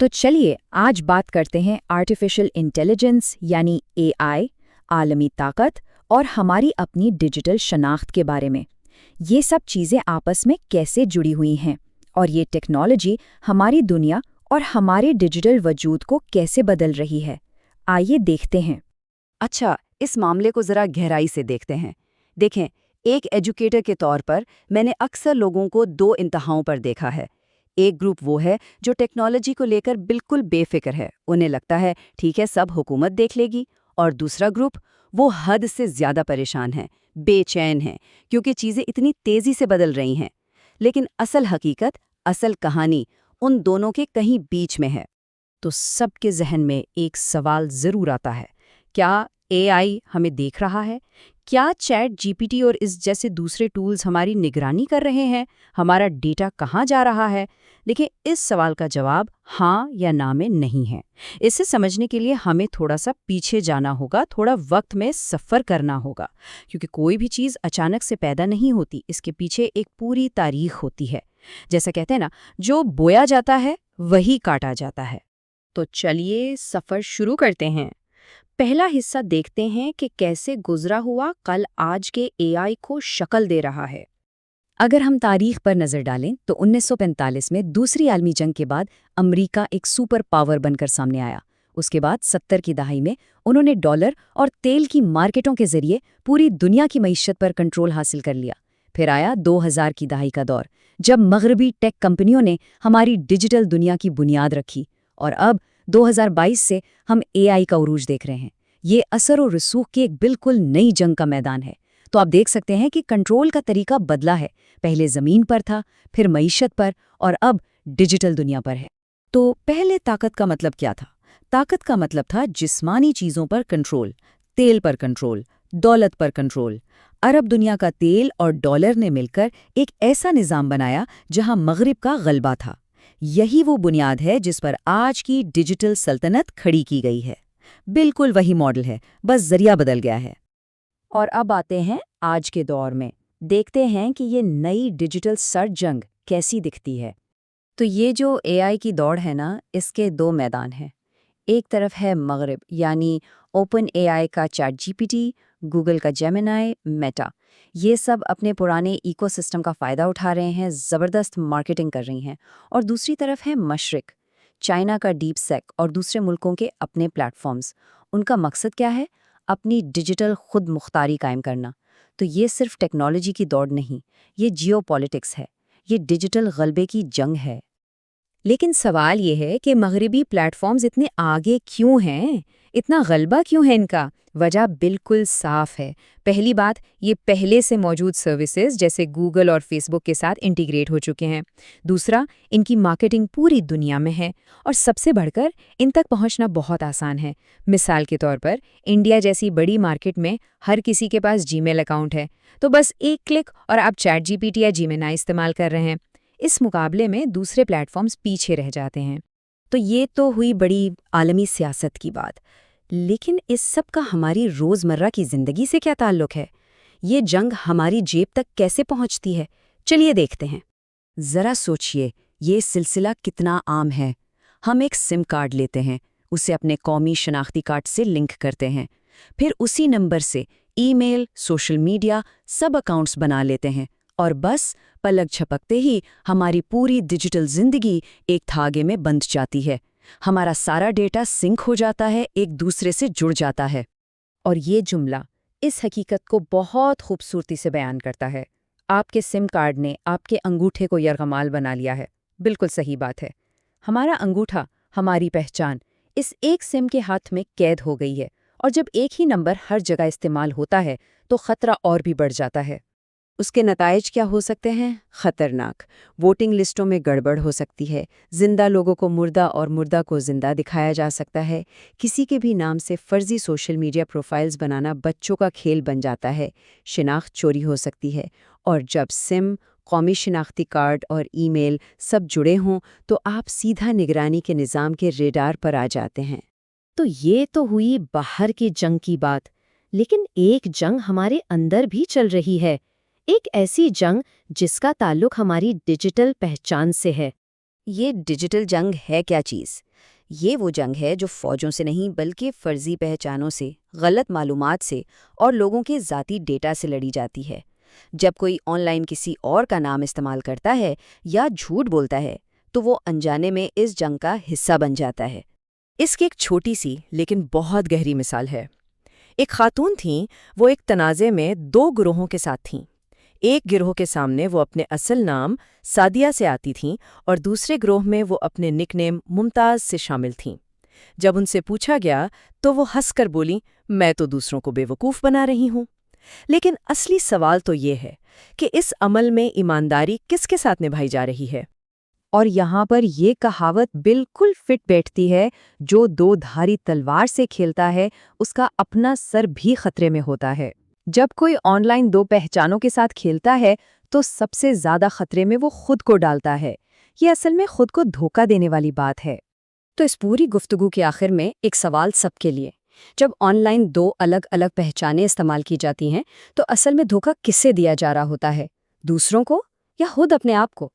तो चलिए आज बात करते हैं आर्टिफिशियल इंटेलिजेंस यानी एआई, आलमी ताकत और हमारी अपनी डिजिटल शनाख्त के बारे में। ये सब चीज़ें आपस में कैसे जुड़ी हुई हैं और ये टेक्नोलॉजी हमारी दुनिया और हमारे डिजिटल वजूद को कैसे बदल रही है। आइए देखते हैं। अच्छा, इस मामले को ज़रा गहराई से देखते हैं। देखें, एक एजुकेटर के तौर पर मैंने अक्सर लोगों को दो इंतहाओं पर देखा है। एक ग्रुप वो है जो टेक्नोलॉजी को लेकर बिल्कुल बेफिक्र है, उन्हें लगता है ठीक है सब हुकूमत देख लेगी। और दूसरा ग्रुप वो हद से ज़्यादा परेशान है, बेचैन है, क्योंकि चीज़ें इतनी तेज़ी से बदल रही हैं। लेकिन असल हकीकत, असल कहानी उन दोनों के कहीं बीच में है। तो सबके जहन में एक सवाल ज़रूर आता है, क्या एआई हमें देख रहा है? क्या चैट जीपीटी और इस जैसे दूसरे टूल्स हमारी निगरानी कर रहे हैं? हमारा डेटा कहाँ जा रहा है? देखिए, इस सवाल का जवाब हाँ या ना में नहीं है। इसे समझने के लिए हमें थोड़ा सा पीछे जाना होगा, थोड़ा वक्त में सफ़र करना होगा, क्योंकि कोई भी चीज़ अचानक से पैदा नहीं होती, इसके पीछे एक पूरी तारीख होती है। जैसा कहते हैं ना, जो बोया जाता है वही काटा जाता है। तो चलिए सफ़र शुरू करते हैं। पहला हिस्सा देखते हैं कि कैसे गुजरा हुआ कल आज के एआई को शक्ल दे रहा है। अगर हम तारीख पर नज़र डालें तो 1945 में दूसरी आलमी जंग के बाद अमेरिका एक सुपर पावर बनकर सामने आया। उसके बाद 70 की दहाई में उन्होंने डॉलर और तेल की मार्केटों के जरिए पूरी दुनिया की मईशत पर कंट्रोल हासिल कर लिया। फिर आया 2000 की दहाई का दौर, जब मगरबी टेक कंपनियों ने हमारी डिजिटल दुनिया की बुनियाद रखी। और अब 2022 से हम एआई का उरूज देख रहे हैं। ये असर और रसूख की एक बिल्कुल नई जंग का मैदान है। तो आप देख सकते हैं कि कंट्रोल का तरीका बदला है। पहले ज़मीन पर था, फिर मईशत पर, और अब डिजिटल दुनिया पर है। तो पहले ताकत का मतलब क्या था? ताकत का मतलब था जिस्मानी चीज़ों पर कंट्रोल, तेल पर कंट्रोल, दौलत पर कंट्रोल। अरब दुनिया का तेल और डॉलर ने मिलकर एक ऐसा निज़ाम बनाया जहां मगरिब का गलबा था। यही वो बुनियाद है जिस पर आज की डिजिटल सल्तनत खड़ी की गई है। बिल्कुल वही मॉडल है, बस जरिया बदल गया है। और अब आते हैं आज के दौर में, देखते हैं कि ये नई डिजिटल सर्द जंग कैसी दिखती है। तो ये जो एआई की दौड़ है ना, इसके दो मैदान हैं। एक तरफ है मगरिब, यानी ओपन एआई का चैट जीपीटी, गूगल का जेमिनाई, मेटा। ये सब अपने पुराने इकोसिस्टम का फ़ायदा उठा रहे हैं, ज़बरदस्त मार्केटिंग कर रही हैं। और दूसरी तरफ है मशरिक, चाइना का डीप सेक और दूसरे मुल्कों के अपने प्लेटफॉर्म्स। उनका मकसद क्या है? अपनी डिजिटल खुद मुख्तारी कायम करना। तो ये सिर्फ टेक्नोलॉजी की दौड़ नहीं, ये जियोपॉलिटिक्स है, ये डिजिटल गलबे की जंग है। लेकिन सवाल ये है कि मगरिबी प्लेटफॉर्म्स इतने आगे क्यों हैं? इतना गलबा क्यों है इनका? वजह बिल्कुल साफ है। पहली बात, ये पहले से मौजूद सर्विसेज जैसे गूगल और फेसबुक के साथ इंटीग्रेट हो चुके हैं। दूसरा, इनकी मार्केटिंग पूरी दुनिया में है। और सबसे बढ़कर, इन तक पहुंचना बहुत आसान है। मिसाल के तौर पर, इंडिया जैसी बड़ी मार्केट में हर किसी के पास जीमेल अकाउंट है, तो बस एक क्लिक और आप चैट जीपीटी या जेमिनाई इस्तेमाल कर रहे हैं। इस मुकाबले में दूसरे प्लेटफॉर्म्स पीछे रह जाते हैं। तो ये तो हुई बड़ी आलमी सियासत की बात, लेकिन इस सब का हमारी रोज़मर्रा की ज़िंदगी से क्या ताल्लुक़ है? ये जंग हमारी जेब तक कैसे पहुंचती है? चलिए देखते हैं। ज़रा सोचिए, ये सिलसिला कितना आम है। हम एक सिम कार्ड लेते हैं, उसे अपने कौमी शनाख्ती कार्ड से लिंक करते हैं, फिर उसी नंबर से ईमेल, सोशल मीडिया, सब अकाउंट्स बना लेते हैं, और बस पलक झपकते ही हमारी पूरी डिजिटल जिंदगी एक धागे में बंध जाती है। हमारा सारा डेटा सिंक हो जाता है, एक दूसरे से जुड़ जाता है। और ये जुमला इस हकीकत को बहुत खूबसूरती से बयान करता है। आपके सिम कार्ड ने आपके अंगूठे को यरगमाल बना लिया है। बिल्कुल सही बात है। हमारा अंगूठा, हमारी पहचान, इस एक सिम के हाथ में कैद हो गई है। और जब एक ही नंबर हर जगह इस्तेमाल होता है तो खतरा और भी बढ़ जाता है। उसके नताइज क्या हो सकते हैं? खतरनाक। वोटिंग लिस्टों में गड़बड़ हो सकती है, जिंदा लोगों को मुर्दा और मुर्दा को जिंदा दिखाया जा सकता है, किसी के भी नाम से फर्जी सोशल मीडिया प्रोफाइल्स बनाना बच्चों का खेल बन जाता है, शिनाख्त चोरी हो सकती है। और जब सिम, कौमी शिनाख्ती कार्ड और ईमेल सब जुड़े हों तो आप सीधा निगरानी के निज़ाम के रेडार पर आ जाते हैं। तो ये तो हुई बाहर की जंग की बात, लेकिन एक जंग हमारे अंदर भी चल रही है। एक ऐसी जंग जिसका ताल्लुक हमारी डिजिटल पहचान से है। ये डिजिटल जंग है क्या चीज़? یہ وہ جنگ ہے جو فوجوں سے نہیں بلکہ فرضی پہچانوں سے، غلط معلومات سے اور لوگوں کے ذاتی ڈیٹا سے لڑی جاتی ہے۔ جب کوئی آن لائن کسی اور کا نام استعمال کرتا ہے یا جھوٹ بولتا ہے تو وہ انجانے میں اس جنگ کا حصہ بن جاتا ہے۔ اس کی ایک چھوٹی سی لیکن بہت گہری مثال ہے۔ ایک خاتون تھیں، وہ ایک تنازع میں 2 گروہوں کے ساتھ تھیں۔ ایک گروہ کے سامنے وہ اپنے اصل نام سعدیہ سے آتی تھیں اور دوسرے گروہ میں وہ اپنے نک نیم ممتاز سے شامل تھیں۔ جب ان سے پوچھا گیا تو وہ ہنس کر بولیں، میں تو دوسروں کو بے وقوف بنا رہی ہوں۔ لیکن اصلی سوال تو یہ ہے کہ اس عمل میں ایمانداری کس کے ساتھ نبھائی جا رہی ہے؟ اور یہاں پر یہ کہاوت بالکل فٹ بیٹھتی ہے، جو 2 دھاری تلوار سے کھیلتا ہے اس کا اپنا سر بھی خطرے میں ہوتا ہے۔ جب کوئی آن لائن 2 پہچانوں کے ساتھ کھیلتا ہے تو سب سے زیادہ خطرے میں وہ خود کو ڈالتا ہے۔ یہ اصل میں خود کو دھوکہ دینے والی بات ہے۔ تو اس پوری گفتگو کے آخر میں ایک سوال سب کے لیے، جب آن لائن 2 الگ الگ پہچانیں استعمال کی جاتی ہیں تو اصل میں دھوکہ کس سے دیا جا رہا ہوتا ہے؟ دوسروں کو یا خود اپنے آپ کو؟